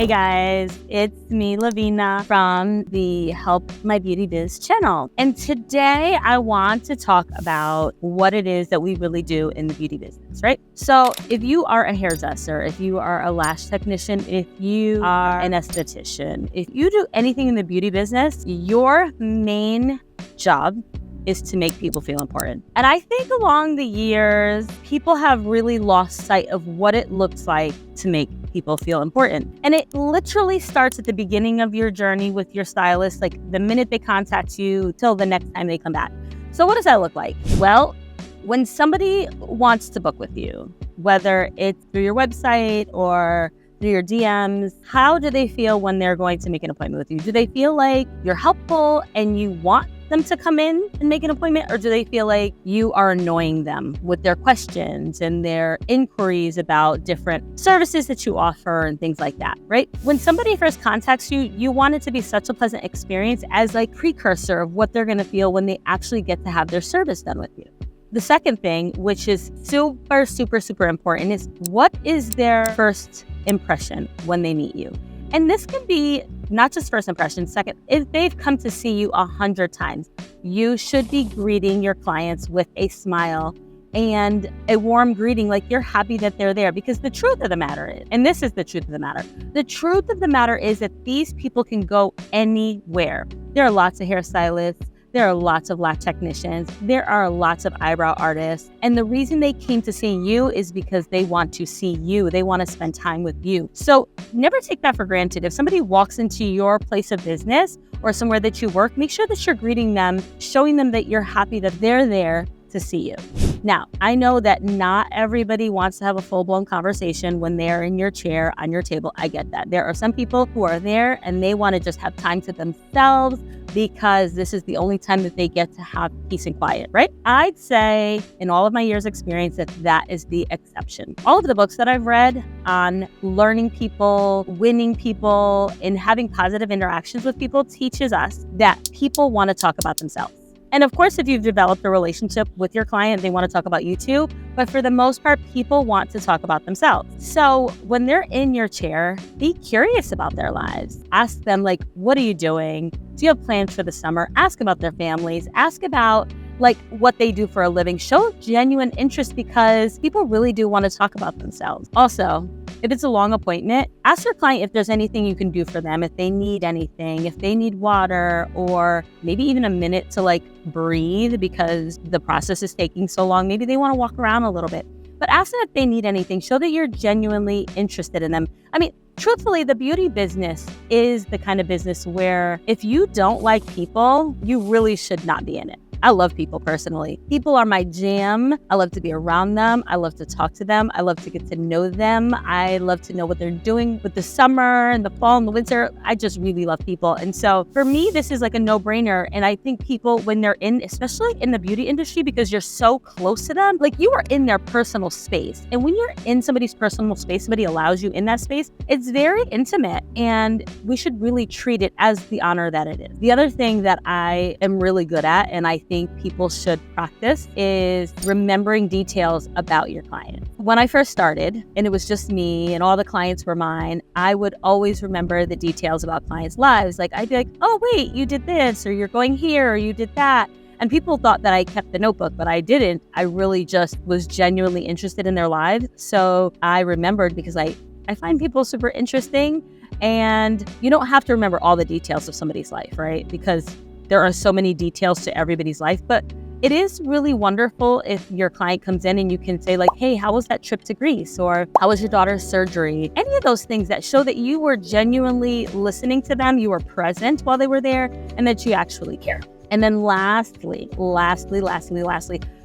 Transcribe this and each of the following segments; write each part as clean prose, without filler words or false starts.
Hey guys, it's me, Lavina, from the Help My Beauty Biz channel. And today I want to talk about what it is that we really do in the beauty business, right? So if you are a hairdresser, if you are a lash technician, if you are an esthetician, if you do anything in the beauty business, your main job is to make people feel important. And I think along the years, people have really lost sight of what it looks like to make people feel important. And it literally starts at the beginning of your journey with your stylist, like the minute they contact you till the next time they come back. So what does that look like? Well, when somebody wants to book with you, whether it's through your website or through your DMs, how do they feel when they're going to make an appointment with you? Do they feel like you're helpful and you want them to come in and make an appointment, or do they feel like you are annoying them with their questions and their inquiries about different services that you offer and things like that, right? When somebody first contacts you, you want it to be such a pleasant experience as like precursor of what they're going to feel when they actually get to have their service done with you. The second thing, which is super, super, super important, is what is their first impression when they meet you? And this can be not just first impression. Second, if they've come to see you 100 times, you should be greeting your clients with a smile and a warm greeting, like you're happy that they're there. Because the truth of the matter is, and this is the truth of the matter is that these people can go anywhere. There are lots of hairstylists. There are lots of lash technicians. There are lots of eyebrow artists. And the reason they came to see you is because they want to see you. They want to spend time with you. So never take that for granted. If somebody walks into your place of business or somewhere that you work, make sure that you're greeting them, showing them that you're happy that they're there to see you. Now, I know that not everybody wants to have a full-blown conversation when they're in your chair on your table. I get that. There are some people who are there and they want to just have time to themselves because this is the only time that they get to have peace and quiet, right? I'd say in all of my years' experience that is the exception. All of the books that I've read on learning people, winning people, and having positive interactions with people teaches us that people want to talk about themselves. And of course, if you've developed a relationship with your client, they want to talk about you too. But for the most part, people want to talk about themselves. So when they're in your chair, be curious about their lives. Ask them, like, what are you doing? Do you have plans for the summer? Ask about their families. Ask about like what they do for a living. Show genuine interest because people really do want to talk about themselves. Also, if it's a long appointment, ask your client if there's anything you can do for them, if they need anything, if they need water, or maybe even a minute to like breathe because the process is taking so long. Maybe they want to walk around a little bit. But ask them if they need anything. Show that you're genuinely interested in them. I mean, truthfully, the beauty business is the kind of business where if you don't like people, you really should not be in it. I love people personally. People are my jam. I love to be around them. I love to talk to them. I love to get to know them. I love to know what they're doing with the summer and the fall and the winter. I just really love people. And so for me, this is like a no-brainer. And I think people, when they're in, especially in the beauty industry, because you're so close to them, like you are in their personal space. And when you're in somebody's personal space, somebody allows you in that space, it's very intimate. And we should really treat it as the honor that it is. The other thing that I am really good at, and I think people should practice, is remembering details about your client. When I first started and it was just me and all the clients were mine, I would always remember the details about clients' lives. Like I'd be like, oh wait, you did this, or you're going here, or you did that. And people thought that I kept the notebook, but I didn't. I really just was genuinely interested in their lives. So I remembered because I find people super interesting, and you don't have to remember all the details of somebody's life, right? Because there are so many details to everybody's life, but it is really wonderful if your client comes in and you can say like, hey, how was that trip to Greece? Or how was your daughter's surgery? Any of those things that show that you were genuinely listening to them, you were present while they were there, and that you actually care. And then lastly,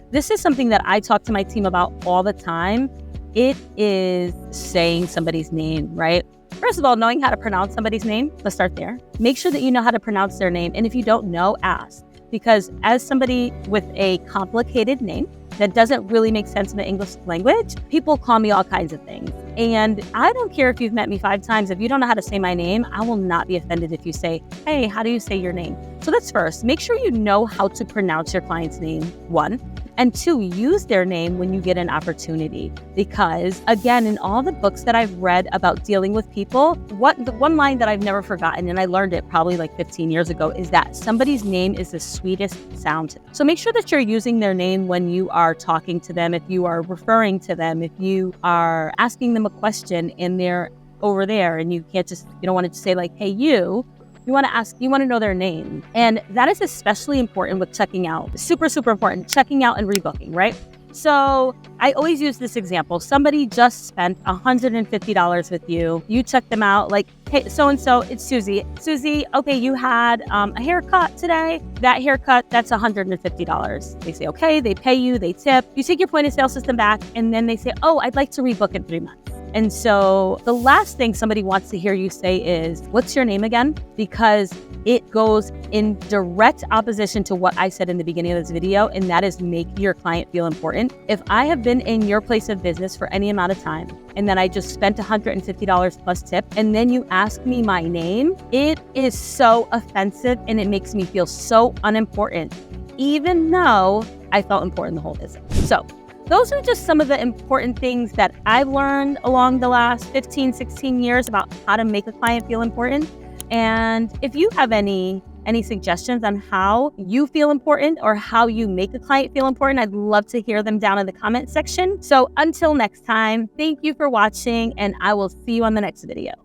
this is something that I talk to my team about all the time. It is saying somebody's name, right? First of all, knowing how to pronounce somebody's name, let's start there. Make sure that you know how to pronounce their name. And if you don't know, ask. Because as somebody with a complicated name that doesn't really make sense in the English language, people call me all kinds of things. And I don't care if you've met me 5 times. If you don't know how to say my name, I will not be offended if you say, hey, how do you say your name? So that's first. Make sure you know how to pronounce your client's name, 1. And 2, use their name when you get an opportunity. Because again, in all the books that I've read about dealing with people, the one line that I've never forgotten, and I learned it probably like 15 years ago, is that somebody's name is the sweetest sound to them. So make sure that you're using their name when you are talking to them, if you are referring to them, if you are asking them a question and they're over there and you don't want to just say like, hey, you want to know their name. And that is especially important with checking out. Super, super important. Checking out and rebooking, right? So I always use this example. Somebody just spent $150 with you. You check them out like, hey, so-and-so, it's Susie. Susie, okay, you had a haircut today. That haircut, that's $150. They say, okay, they pay you, they tip. You take your point of sale system back, and then they say, oh, I'd like to rebook in 3 months. And so the last thing somebody wants to hear you say is, what's your name again? Because it goes in direct opposition to what I said in the beginning of this video, and that is make your client feel important. If I have been in your place of business for any amount of time, and then I just spent $150 plus tip, and then you ask me my name, it is so offensive and it makes me feel so unimportant, even though I felt important the whole visit. So those are just some of the important things that I've learned along the last 15, 16 years about how to make a client feel important. And if you have any suggestions on how you feel important or how you make a client feel important, I'd love to hear them down in the comment section. So until next time, thank you for watching, and I will see you on the next video.